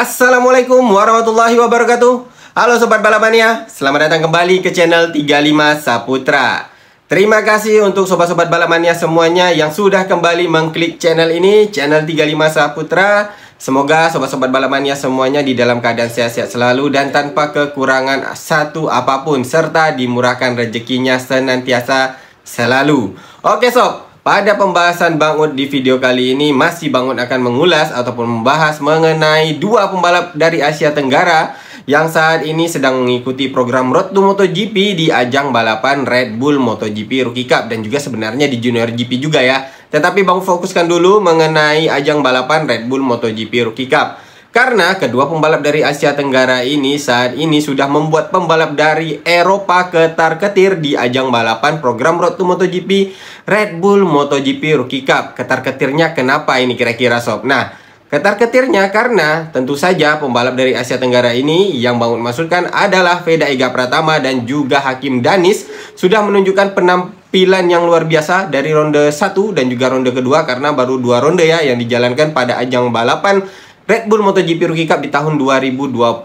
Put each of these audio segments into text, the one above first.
Assalamualaikum warahmatullahi wabarakatuh. Halo Sobat Balapmania, selamat datang kembali ke channel 35 Saputra. Terima kasih untuk sobat-sobat Balapmania semuanya yang sudah kembali mengklik channel ini, channel 35 Saputra. Semoga sobat-sobat Balapmania semuanya di dalam keadaan sehat-sehat selalu dan tanpa kekurangan satu apapun, serta dimurahkan rezekinya senantiasa selalu. Oke sob, pada pembahasan Bang Ud di video kali ini masih Bang Ud akan mengulas ataupun membahas mengenai dua pembalap dari Asia Tenggara yang saat ini sedang mengikuti program Road to MotoGP di ajang balapan Red Bull MotoGP Rookie Cup dan juga sebenarnya di Junior GP juga ya. Tetapi Bang fokuskan dulu mengenai ajang balapan Red Bull MotoGP Rookie Cup. Karena kedua pembalap dari Asia Tenggara ini saat ini sudah membuat pembalap dari Eropa ketar-ketir di ajang balapan program Road to MotoGP Red Bull MotoGP Rookie Cup. Ketar-ketirnya kenapa ini kira-kira sob? Nah, ketar-ketirnya karena tentu saja pembalap dari Asia Tenggara ini yang Bang Ud maksudkan adalah Veda Ega Pratama dan juga Hakim Danis sudah menunjukkan penampilan yang luar biasa dari ronde 1 dan juga ronde kedua, karena baru 2 ronde ya yang dijalankan pada ajang balapan Red Bull MotoGP Rookie Cup di tahun 2025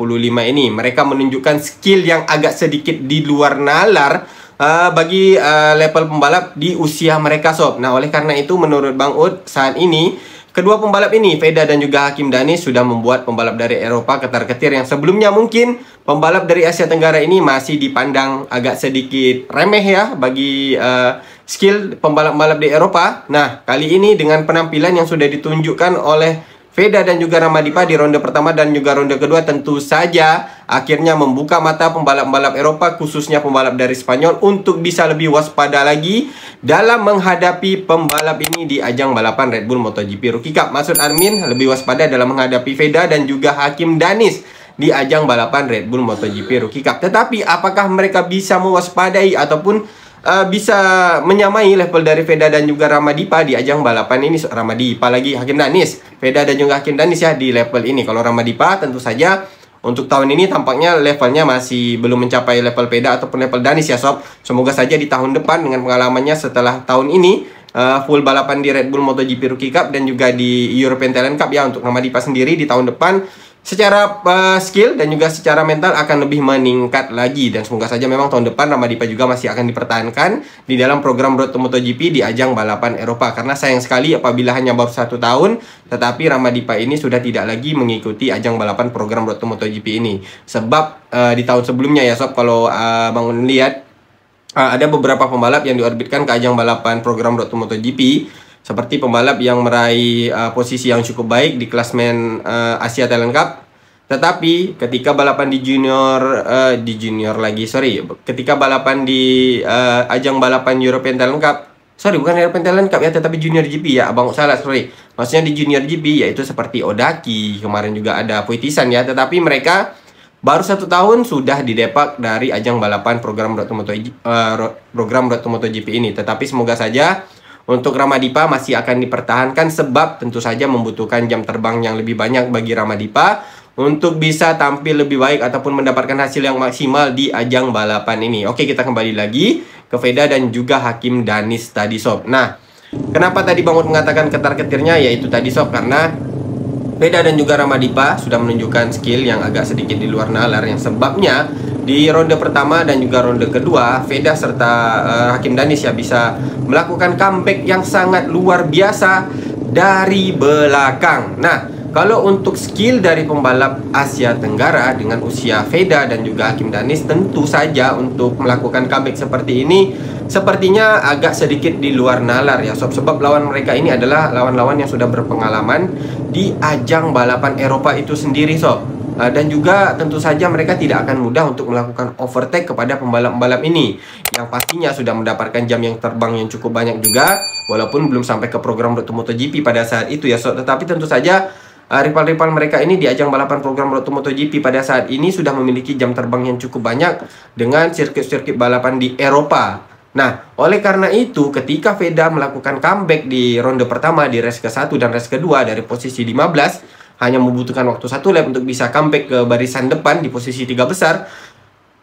ini. Mereka menunjukkan skill yang agak sedikit di luar nalar bagi level pembalap di usia mereka sob. Nah, oleh karena itu menurut Bang Ud saat ini kedua pembalap ini, Veda dan juga Hakim Danis, sudah membuat pembalap dari Eropa ketar-ketir yang sebelumnya mungkin pembalap dari Asia Tenggara ini masih dipandang agak sedikit remeh ya bagi skill pembalap-pembalap di Eropa. Nah, kali ini dengan penampilan yang sudah ditunjukkan oleh Veda dan juga Ramadipa di ronde pertama dan juga ronde kedua, tentu saja akhirnya membuka mata pembalap-pembalap Eropa, khususnya pembalap dari Spanyol, untuk bisa lebih waspada lagi dalam menghadapi pembalap ini di ajang balapan Red Bull MotoGP Rookie Cup. Maksud Armin lebih waspada dalam menghadapi Veda dan juga Hakim Danis di ajang balapan Red Bull MotoGP Rookie Cup. Tetapi apakah mereka bisa mewaspadai ataupun bisa menyamai level dari Veda dan juga Ramadipa di ajang balapan ini? Ramadipa lagi, Hakim Danis, Veda dan juga Hakim Danis ya di level ini. Kalau Ramadipa tentu saja untuk tahun ini tampaknya levelnya masih belum mencapai level Veda ataupun level Danis ya sob. Semoga saja di tahun depan dengan pengalamannya setelah tahun ini full balapan di Red Bull MotoGP Rookie Cup dan juga di European Talent Cup ya, untuk Ramadipa sendiri di tahun depan secara skill dan juga secara mental akan lebih meningkat lagi. Dan semoga saja memang tahun depan Ramadipa juga masih akan dipertahankan di dalam program Road to MotoGP di ajang balapan Eropa. Karena sayang sekali apabila hanya baru 1 tahun tetapi Ramadipa ini sudah tidak lagi mengikuti ajang balapan program Road to MotoGP ini. Sebab di tahun sebelumnya ya sob, kalau Bang lihat ada beberapa pembalap yang diorbitkan ke ajang balapan program Road to MotoGP, seperti pembalap yang meraih posisi yang cukup baik di klasmen Asia Talent Cup. Tetapi ketika balapan ketika balapan di ajang balapan European Talent Cup, bukan European Talent Cup ya, tetapi Junior GP ya, abang salah, maksudnya di Junior GP, yaitu seperti Odaki, kemarin juga ada Puitisan ya, tetapi mereka baru 1 tahun sudah didepak dari ajang balapan program Road to MotoGP ini. Tetapi semoga saja untuk Ramadipa masih akan dipertahankan, sebab tentu saja membutuhkan jam terbang yang lebih banyak bagi Ramadipa untuk bisa tampil lebih baik ataupun mendapatkan hasil yang maksimal di ajang balapan ini. Oke, kita kembali lagi ke Veda dan juga Hakim Danis tadi sob. Nah, kenapa tadi Bang Ud mengatakan ketar-ketirnya, yaitu tadi sob, karena Veda dan juga Ramadipa sudah menunjukkan skill yang agak sedikit di luar nalar, yang sebabnya di ronde pertama dan juga ronde kedua Veda serta Hakim Danis ya bisa melakukan comeback yang sangat luar biasa dari belakang. Nah, kalau untuk skill dari pembalap Asia Tenggara dengan usia Veda dan juga Hakim Danis, tentu saja untuk melakukan comeback seperti ini sepertinya agak sedikit di luar nalar ya sob. Sebab lawan mereka ini adalah lawan-lawan yang sudah berpengalaman di ajang balapan Eropa itu sendiri sob. Dan juga tentu saja mereka tidak akan mudah untuk melakukan overtake kepada pembalap-pembalap ini, yang pastinya sudah mendapatkan jam yang terbang yang cukup banyak juga, walaupun belum sampai ke program Road to MotoGP pada saat itu ya sob. Tetapi tentu saja rival-rival mereka ini di ajang balapan program Road to MotoGP pada saat ini sudah memiliki jam terbang yang cukup banyak dengan sirkuit-sirkuit balapan di Eropa. Nah, oleh karena itu ketika Veda melakukan comeback di ronde pertama di race ke-1 dan race kedua dari posisi 15, hanya membutuhkan waktu 1 lap untuk bisa comeback ke barisan depan di posisi 3 besar.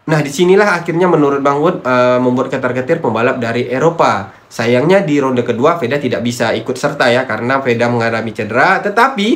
Nah, disinilah akhirnya menurut Bang Ud membuat ketar-ketir pembalap dari Eropa. Sayangnya di ronde kedua Veda tidak bisa ikut serta ya, karena Veda mengalami cedera. Tetapi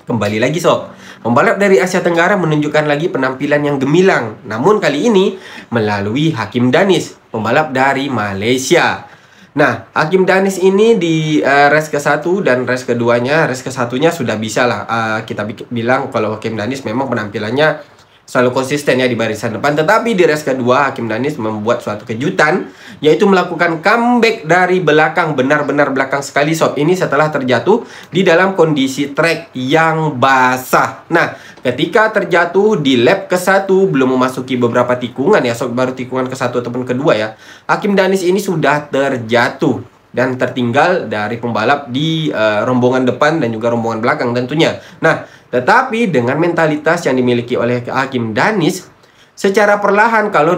Kembali lagi sob, pembalap dari Asia Tenggara menunjukkan lagi penampilan yang gemilang. Namun kali ini melalui Hakim Danis, pembalap dari Malaysia. Nah, Hakim Danis ini di race ke-1 dan race keduanya, race ke-1-nya sudah bisa lah kita bilang kalau Hakim Danis memang penampilannya selalu konsisten ya di barisan depan. Tetapi di race kedua Hakim Danis membuat suatu kejutan, yaitu melakukan comeback dari belakang, benar-benar belakang sekali sob. Ini setelah terjatuh di dalam kondisi trek yang basah. Nah, ketika terjatuh di lap ke-1 belum memasuki beberapa tikungan ya sob, baru tikungan ke-1 ataupun kedua ya, Hakim Danis ini sudah terjatuh dan tertinggal dari pembalap di rombongan depan dan juga rombongan belakang tentunya. Nah, tetapi dengan mentalitas yang dimiliki oleh Hakim Danis, secara perlahan kalau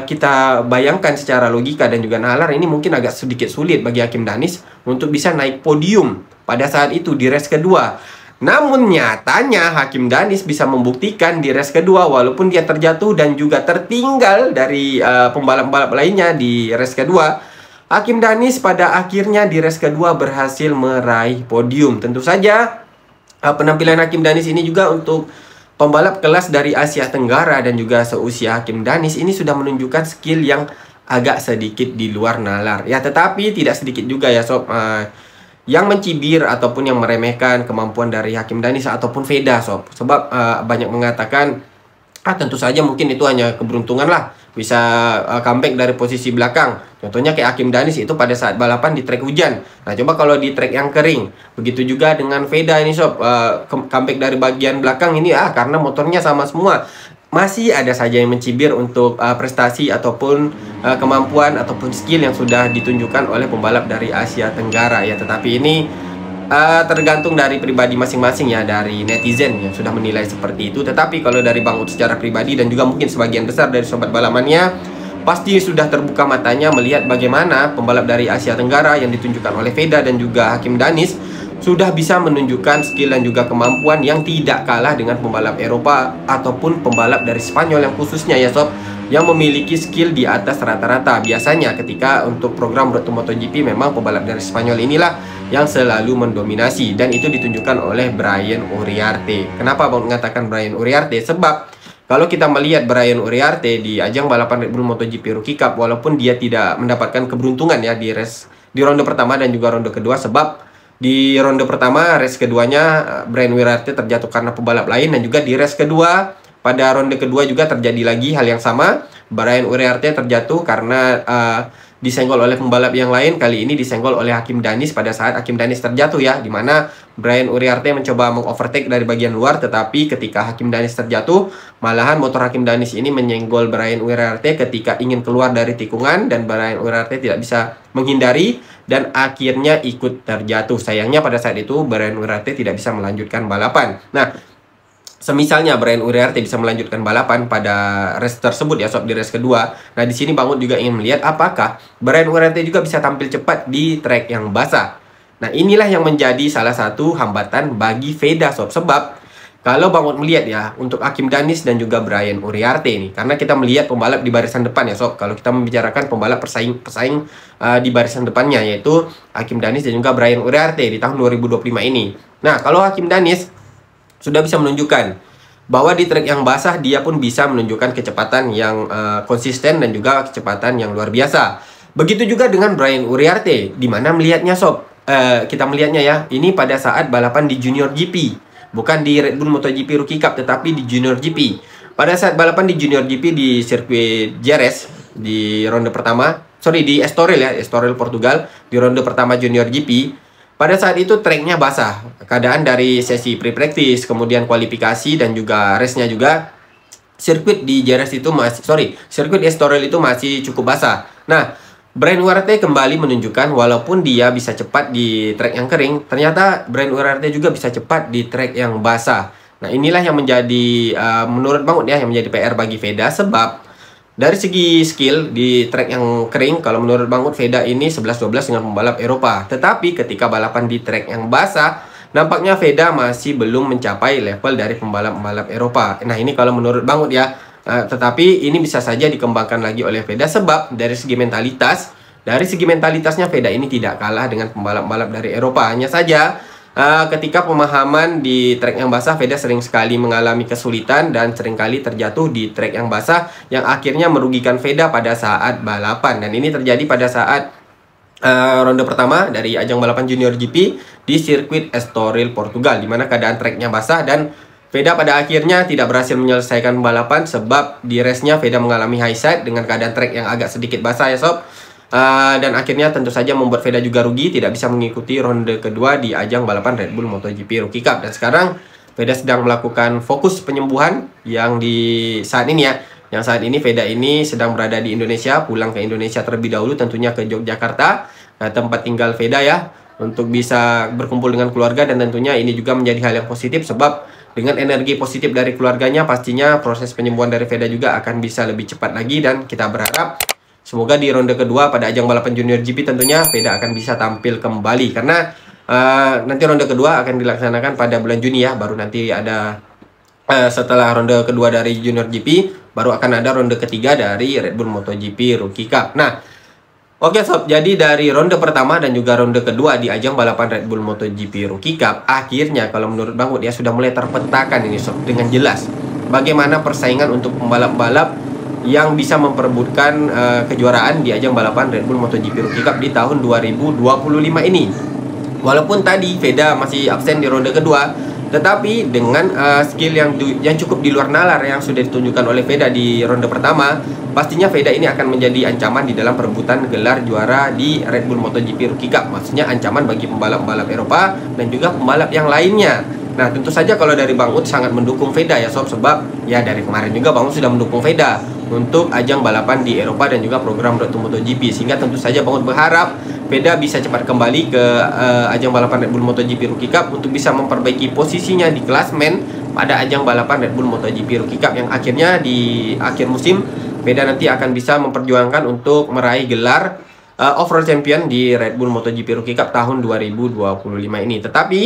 kita bayangkan secara logika dan juga nalar, ini mungkin agak sedikit sulit bagi Hakim Danis untuk bisa naik podium pada saat itu di race kedua. Namun nyatanya Hakim Danis bisa membuktikan di race kedua, walaupun dia terjatuh dan juga tertinggal dari pembalap-pembalap lainnya di race kedua, Hakim Danis pada akhirnya di race kedua berhasil meraih podium. Tentu saja penampilan Hakim Danis ini juga untuk pembalap kelas dari Asia Tenggara dan juga seusia Hakim Danis ini sudah menunjukkan skill yang agak sedikit di luar nalar. Ya, tetapi tidak sedikit juga ya sob yang mencibir ataupun yang meremehkan kemampuan dari Hakim Danis ataupun Veda sob. Sebab banyak mengatakan tentu saja mungkin itu hanya keberuntungan lah, bisa comeback dari posisi belakang. Contohnya kayak Hakim Danis itu pada saat balapan di trek hujan. Nah, coba kalau di trek yang kering. Begitu juga dengan Veda ini sob, comeback dari bagian belakang ini karena motornya sama semua. Masih ada saja yang mencibir untuk prestasi ataupun kemampuan ataupun skill yang sudah ditunjukkan oleh pembalap dari Asia Tenggara ya. Tetapi ini tergantung dari pribadi masing-masing ya, dari netizen yang sudah menilai seperti itu. Tetapi kalau dari Bang Ut secara pribadi dan juga mungkin sebagian besar dari sobat balapannya, pasti sudah terbuka matanya melihat bagaimana pembalap dari Asia Tenggara yang ditunjukkan oleh Veda dan juga Hakim Danis sudah bisa menunjukkan skill dan juga kemampuan yang tidak kalah dengan pembalap Eropa ataupun pembalap dari Spanyol yang khususnya ya sob, yang memiliki skill di atas rata-rata. Biasanya ketika untuk program Road to MotoGP memang pembalap dari Spanyol inilah yang selalu mendominasi, dan itu ditunjukkan oleh Brian Uriarte. Kenapa Bang mengatakan Brian Uriarte? Sebab kalau kita melihat Brian Uriarte di ajang balapan Red Bull MotoGP Rookie Cup, walaupun dia tidak mendapatkan keberuntungan ya di ronde pertama dan juga ronde kedua, sebab di ronde pertama, race keduanya Brian Uriarte terjatuh karena pembalap lain, dan juga di race kedua pada ronde kedua juga terjadi lagi hal yang sama. Brian Uriarte terjatuh karena disenggol oleh pembalap yang lain. Kali ini disenggol oleh Hakim Danis pada saat Hakim Danis terjatuh ya, dimana Brian Uriarte mencoba mengovertake dari bagian luar, tetapi ketika Hakim Danis terjatuh, malahan motor Hakim Danis ini menyenggol Brian Uriarte ketika ingin keluar dari tikungan, dan Brian Uriarte tidak bisa menghindari dan akhirnya ikut terjatuh. Sayangnya pada saat itu Brian Uriarte tidak bisa melanjutkan balapan. Nah, semisalnya Brian Uriarte bisa melanjutkan balapan pada race tersebut ya sob, di race kedua. Nah, di sini Bang Ut juga ingin melihat apakah Brian Uriarte juga bisa tampil cepat di trek yang basah. Nah, inilah yang menjadi salah satu hambatan bagi Veda sob. Sebab kalau Bang Ut melihat ya, untuk Hakim Danis dan juga Brian Uriarte ini, karena kita melihat pembalap di barisan depan ya sob, kalau kita membicarakan pembalap pesaing di barisan depannya, yaitu Hakim Danis dan juga Brian Uriarte di tahun 2025 ini. Nah, kalau Hakim Danis sudah bisa menunjukkan bahwa di trek yang basah dia pun bisa menunjukkan kecepatan yang konsisten dan juga kecepatan yang luar biasa. Begitu juga dengan Brian Uriarte. Di mana melihatnya sob? Kita melihatnya ya, ini pada saat balapan di Junior GP, bukan di Red Bull MotoGP Rookie Cup, tetapi di Junior GP. Pada saat balapan di Junior GP di sirkuit Jerez di ronde pertama, di Estoril ya, Estoril Portugal, di ronde pertama Junior GP. Pada saat itu treknya basah. Keadaan dari sesi pre-practice, kemudian kualifikasi dan juga race-nya juga, sirkuit di Jerez itu sirkuit Estoril itu masih cukup basah. Nah, Brian Uriarte kembali menunjukkan walaupun dia bisa cepat di trek yang kering, ternyata Brian Uriarte juga bisa cepat di trek yang basah. Nah, inilah yang menjadi menurut Bang Ut ya, yang menjadi PR bagi Veda. Sebab dari segi skill di trek yang kering, kalau menurut Bang Ut, Veda ini 11-12 dengan pembalap Eropa. Tetapi ketika balapan di trek yang basah, nampaknya Veda masih belum mencapai level dari pembalap-pembalap Eropa. Nah, ini kalau menurut Bang Ut ya. Tetapi ini bisa saja dikembangkan lagi oleh Veda, sebab dari segi mentalitasnya Veda ini tidak kalah dengan pembalap-pembalap dari Eropa. Hanya saja ketika pemahaman di trek yang basah, Veda sering sekali mengalami kesulitan dan seringkali terjatuh di trek yang basah yang akhirnya merugikan Veda pada saat balapan. Dan ini terjadi pada saat ronde pertama dari ajang balapan Junior GP di sirkuit Estoril, Portugal, di mana keadaan treknya basah dan Veda pada akhirnya tidak berhasil menyelesaikan balapan sebab di race-nya Veda mengalami high side dengan keadaan trek yang agak sedikit basah ya sob. Dan akhirnya tentu saja membuat Veda juga rugi, tidak bisa mengikuti ronde kedua di ajang balapan Red Bull MotoGP Rookie Cup. Dan sekarang Veda sedang melakukan fokus penyembuhan yang di saat ini ya. Yang saat ini Veda ini sedang berada di Indonesia, pulang ke Indonesia terlebih dahulu tentunya ke Yogyakarta, tempat tinggal Veda ya, untuk bisa berkumpul dengan keluarga. Dan tentunya ini juga menjadi hal yang positif sebab dengan energi positif dari keluarganya pastinya proses penyembuhan dari Veda juga akan bisa lebih cepat lagi. Dan kita berharap semoga di ronde kedua pada ajang balapan Junior GP tentunya Veda akan bisa tampil kembali. Karena nanti ronde kedua akan dilaksanakan pada bulan Juni ya. Baru nanti ada setelah ronde kedua dari Junior GP, baru akan ada ronde ketiga dari Red Bull MotoGP Rookie Cup. Nah, oke sob, jadi dari ronde pertama dan juga ronde kedua di ajang balapan Red Bull MotoGP Rookie Cup, akhirnya kalau menurut Bang Ud ya sudah mulai terpetakan ini sob dengan jelas bagaimana persaingan untuk pembalap-pembalap yang bisa memperebutkan kejuaraan di ajang balapan Red Bull MotoGP Rookie Cup di tahun 2025 ini. Walaupun tadi Veda masih absen di ronde kedua, tetapi dengan skill yang cukup di luar nalar yang sudah ditunjukkan oleh Veda di ronde pertama, pastinya Veda ini akan menjadi ancaman di dalam perebutan gelar juara di Red Bull MotoGP Rookie Cup. Maksudnya ancaman bagi pembalap-pembalap Eropa dan juga pembalap yang lainnya. Nah, tentu saja kalau dari Bang Ud sangat mendukung Veda ya sob, sebab ya dari kemarin juga Bang Ud sudah mendukung Veda untuk ajang balapan di Eropa dan juga program Road to MotoGP. Sehingga tentu saja Bang Ud berharap Veda bisa cepat kembali ke ajang balapan Red Bull MotoGP Rookie Cup untuk bisa memperbaiki posisinya di klasmen pada ajang balapan Red Bull MotoGP Rookie Cup yang akhirnya di akhir musim Veda nanti akan bisa memperjuangkan untuk meraih gelar overall champion di Red Bull MotoGP Rookie Cup tahun 2025 ini. Tetapi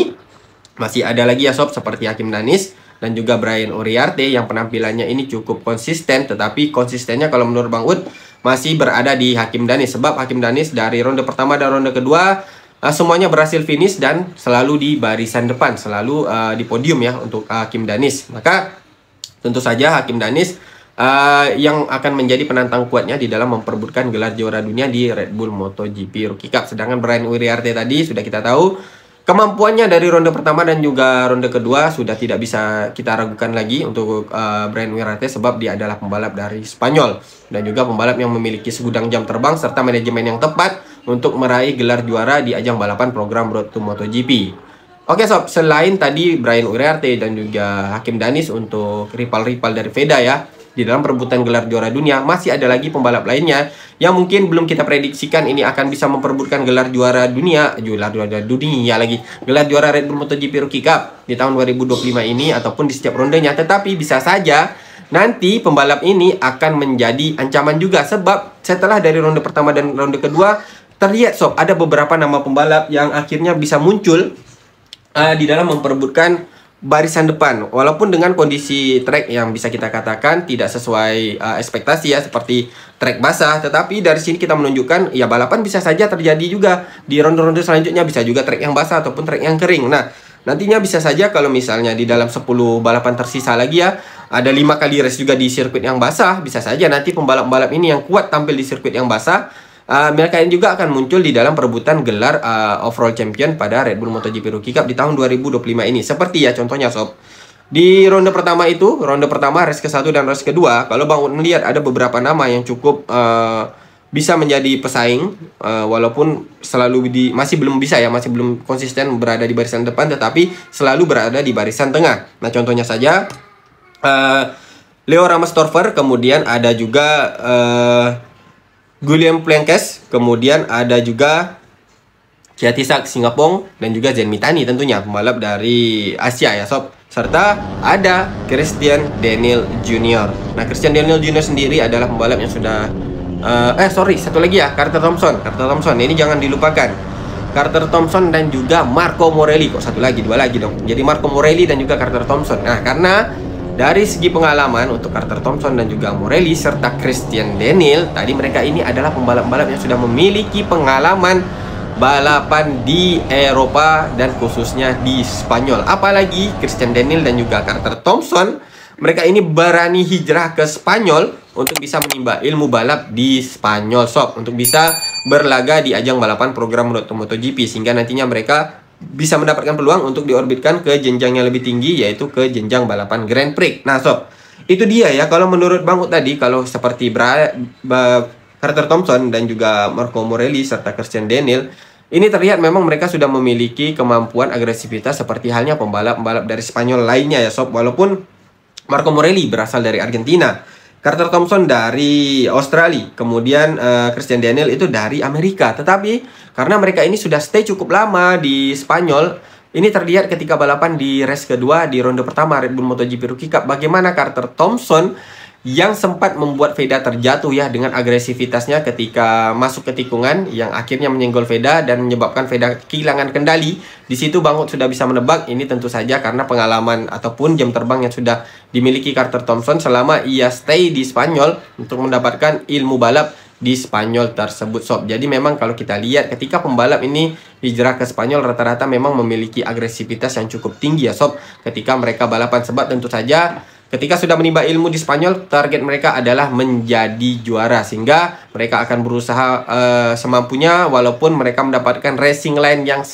masih ada lagi ya sob, seperti Hakim Danis dan juga Brian Uriarte yang penampilannya ini cukup konsisten, tetapi konsistennya kalau menurut Bang Ud masih berada di Hakim Danis. Sebab Hakim Danis dari ronde pertama dan ronde kedua semuanya berhasil finish dan selalu di barisan depan, selalu di podium ya untuk Hakim Danis. Maka tentu saja Hakim Danis yang akan menjadi penantang kuatnya di dalam memperebutkan gelar juara dunia di Red Bull MotoGP Rookie Cup. Sedangkan Brian Uriarte tadi sudah kita tahu kemampuannya dari ronde pertama dan juga ronde kedua sudah tidak bisa kita ragukan lagi untuk Brian Uriarte, sebab dia adalah pembalap dari Spanyol dan juga pembalap yang memiliki segudang jam terbang serta manajemen yang tepat untuk meraih gelar juara di ajang balapan program Road to MotoGP. Oke sob, selain tadi Brian Uriarte dan juga Hakim Danis untuk rival-rival dari Veda ya di dalam perebutan gelar juara dunia, masih ada lagi pembalap lainnya yang mungkin belum kita prediksikan ini akan bisa memperebutkan gelar juara dunia gelar juara Red Bull MotoGP Rookie Cup di tahun 2025 ini ataupun di setiap rondenya. Tetapi bisa saja nanti pembalap ini akan menjadi ancaman juga, sebab setelah dari ronde pertama dan ronde kedua terlihat sob ada beberapa nama pembalap yang akhirnya bisa muncul di dalam memperebutkan barisan depan, walaupun dengan kondisi trek yang bisa kita katakan tidak sesuai ekspektasi ya, seperti trek basah. Tetapi dari sini kita menunjukkan ya balapan bisa saja terjadi juga di ronde-ronde selanjutnya, bisa juga trek yang basah ataupun trek yang kering. Nah, nantinya bisa saja kalau misalnya di dalam 10 balapan tersisa lagi ya, ada 5 kali race juga di sirkuit yang basah, bisa saja nanti pembalap-pembalap ini yang kuat tampil di sirkuit yang basah, mereka ini juga akan muncul di dalam perebutan gelar overall champion pada Red Bull MotoGP Rookie Cup di tahun 2025 ini. Seperti ya contohnya sob, di ronde pertama itu, ronde pertama race ke-1 dan race kedua, kalau Bang melihat ada beberapa nama yang cukup bisa menjadi pesaing, walaupun selalu masih belum bisa ya, masih belum konsisten berada di barisan depan, tetapi selalu berada di barisan tengah. Nah contohnya saja Leo Ramastorfer, kemudian ada juga Guillaume Plankes, kemudian ada juga Kiatisak Singapong dan juga Zen Mitani tentunya pembalap dari Asia ya sob. Serta ada Christian Daniel Jr. Nah Christian Daniel Jr. sendiri adalah pembalap yang sudah satu lagi ya, Carter Thompson. Ini jangan dilupakan, Carter Thompson dan juga Marco Morelli. Kok satu lagi, dua lagi dong. Jadi Marco Morelli dan juga Carter Thompson. Nah karena dari segi pengalaman untuk Carter Thompson dan juga Morelli serta Christian Daniel, tadi mereka ini adalah pembalap-pembalap yang sudah memiliki pengalaman balapan di Eropa dan khususnya di Spanyol. Apalagi Christian Daniel dan juga Carter Thompson, mereka ini berani hijrah ke Spanyol untuk bisa menimba ilmu balap di Spanyol, sob, untuk bisa berlaga di ajang balapan program MotoGP, sehingga nantinya mereka bisa mendapatkan peluang untuk diorbitkan ke jenjang yang lebih tinggi, yaitu ke jenjang balapan Grand Prix. Nah, sob, itu dia ya. Kalau menurut Bang Ut tadi, kalau seperti Carter Thompson dan juga Marco Morelli serta Christian Daniel, ini terlihat memang mereka sudah memiliki kemampuan agresivitas seperti halnya pembalap-pembalap dari Spanyol lainnya ya, sob. Walaupun Marco Morelli berasal dari Argentina, Carter Thompson dari Australia, kemudian Christian Daniel itu dari Amerika. Tetapi karena mereka ini sudah stay cukup lama di Spanyol, ini terlihat ketika balapan di race kedua di ronde pertama Red Bull MotoGP Rookie Cup, bagaimana Carter Thompson yang sempat membuat Veda terjatuh ya dengan agresivitasnya ketika masuk ke tikungan, yang akhirnya menyenggol Veda dan menyebabkan Veda kehilangan kendali. Di situ Bang Ut sudah bisa menebak ini tentu saja karena pengalaman ataupun jam terbang yang sudah dimiliki Carter Thompson selama ia stay di Spanyol untuk mendapatkan ilmu balap di Spanyol tersebut, sob. Jadi memang kalau kita lihat ketika pembalap ini hijrah ke Spanyol, rata-rata memang memiliki agresivitas yang cukup tinggi ya, sob, ketika mereka balapan. Sebab tentu saja ketika sudah menimba ilmu di Spanyol, target mereka adalah menjadi juara, sehingga mereka akan berusaha semampunya walaupun mereka mendapatkan racing line yang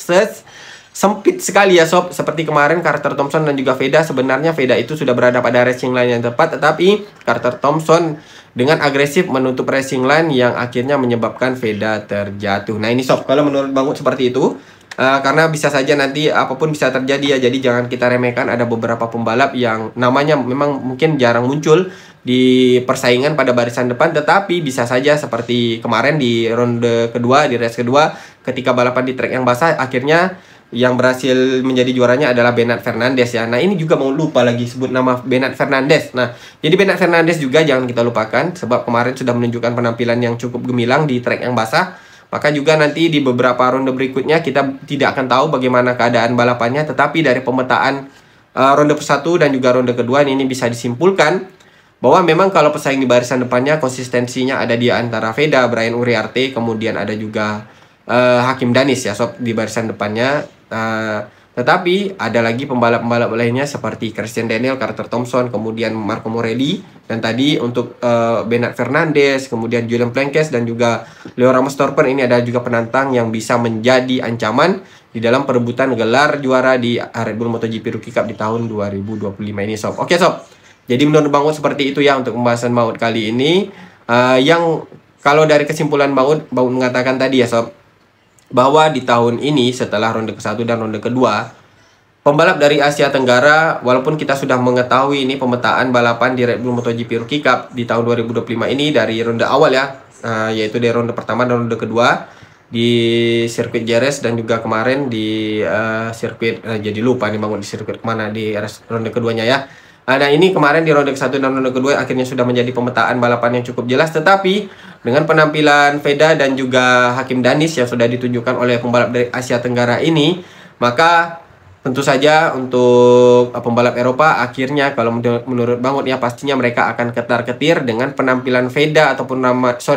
sempit sekali ya, sob. Seperti kemarin Carter Thompson dan juga Veda, sebenarnya Veda itu sudah berada pada racing line yang tepat, tetapi Carter Thompson dengan agresif menutup racing line yang akhirnya menyebabkan Veda terjatuh. Nah ini, sob, kalau menurut Bang Ut seperti itu. Karena bisa saja nanti apapun bisa terjadi ya, jadi jangan kita remehkan. Ada beberapa pembalap yang namanya memang mungkin jarang muncul di persaingan pada barisan depan, tetapi bisa saja seperti kemarin di ronde kedua, di race kedua, ketika balapan di trek yang basah, akhirnya yang berhasil menjadi juaranya adalah Bernard Fernandez ya. Nah ini juga mau lupa lagi sebut nama Bernard Fernandez. Nah jadi Bernard Fernandez juga jangan kita lupakan, sebab kemarin sudah menunjukkan penampilan yang cukup gemilang di trek yang basah. Maka juga nanti di beberapa ronde berikutnya kita tidak akan tahu bagaimana keadaan balapannya. Tetapi dari pemetaan ronde persatu dan juga ronde kedua ini bisa disimpulkan bahwa memang kalau pesaing di barisan depannya konsistensinya ada di antara Veda, Brian Uriarte, kemudian ada juga Hakim Danis ya, sob, di barisan depannya. Tetapi ada lagi pembalap-pembalap lainnya seperti Christian Daniel, Carter Thompson, kemudian Marco Morelli, dan tadi untuk Bernard Fernandez, kemudian Julian Plankes dan juga Leo Ramos Torpen, ini ada juga penantang yang bisa menjadi ancaman di dalam perebutan gelar juara di Red Bull MotoGP Rookie Cup di tahun 2025 ini, sob. Oke, sob. Jadi menurut Bang Ut seperti itu ya untuk pembahasan Bang Ut kali ini. Yang kalau dari kesimpulan Bang Ut mengatakan tadi ya, sob, bahwa di tahun ini setelah ronde ke-1 dan ronde kedua, pembalap dari Asia Tenggara, walaupun kita sudah mengetahui ini pemetaan balapan di Red Bull MotoGP Rookie Cup di tahun 2025 ini dari ronde awal ya, yaitu dari ronde pertama dan ronde kedua di sirkuit Jerez, dan juga kemarin di sirkuit jadi lupa nih bangun di sirkuit kemana di ronde keduanya ya. Nah ini kemarin di ronde ke-1 dan ronde kedua akhirnya sudah menjadi pemetaan balapan yang cukup jelas. Tetapi dengan penampilan Veda dan juga Hakim Danis yang sudah ditunjukkan oleh pembalap dari Asia Tenggara ini, maka tentu saja untuk pembalap Eropa akhirnya kalau menurut Bang Ut ya, pastinya mereka akan ketar-ketir dengan penampilan Veda ataupun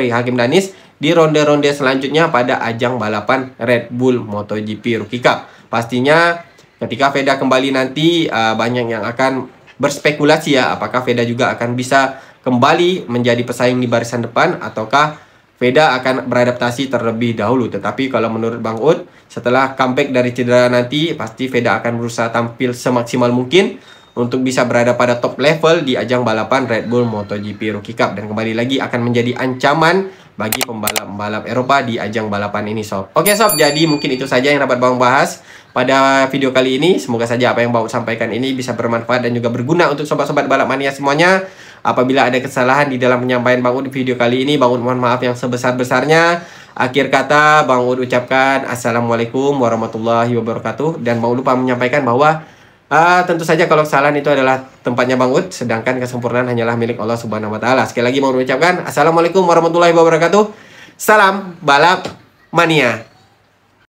Hakim Danis di ronde-ronde selanjutnya pada ajang balapan Red Bull MotoGP Rookie Cup. Pastinya ketika Veda kembali nanti banyak yang akan berspekulasi ya, apakah Veda juga akan bisa kembali menjadi pesaing di barisan depan ataukah Veda akan beradaptasi terlebih dahulu. Tetapi kalau menurut Bang Ut, setelah comeback dari cedera nanti, pasti Veda akan berusaha tampil semaksimal mungkin untuk bisa berada pada top level di ajang balapan Red Bull MotoGP Rookie Cup, dan kembali lagi akan menjadi ancaman bagi pembalap-pembalap Eropa di ajang balapan ini, sob. Oke, sob, jadi mungkin itu saja yang dapat Bang bahas pada video kali ini. Semoga saja apa yang Bang sampaikan ini bisa bermanfaat dan juga berguna untuk sobat-sobat balap mania semuanya. Apabila ada kesalahan di dalam penyampaian Bang Ut di video kali ini, Bang Ut mohon maaf yang sebesar-besarnya. Akhir kata, Bang Ut ucapkan Assalamualaikum warahmatullahi wabarakatuh. Dan Bang Ut lupa menyampaikan bahwa tentu saja kalau kesalahan itu adalah tempatnya Bang Ut, sedangkan kesempurnaan hanyalah milik Allah Subhanahu wa Ta'ala. Sekali lagi Bang Ut ucapkan Assalamualaikum warahmatullahi wabarakatuh. Salam balap mania.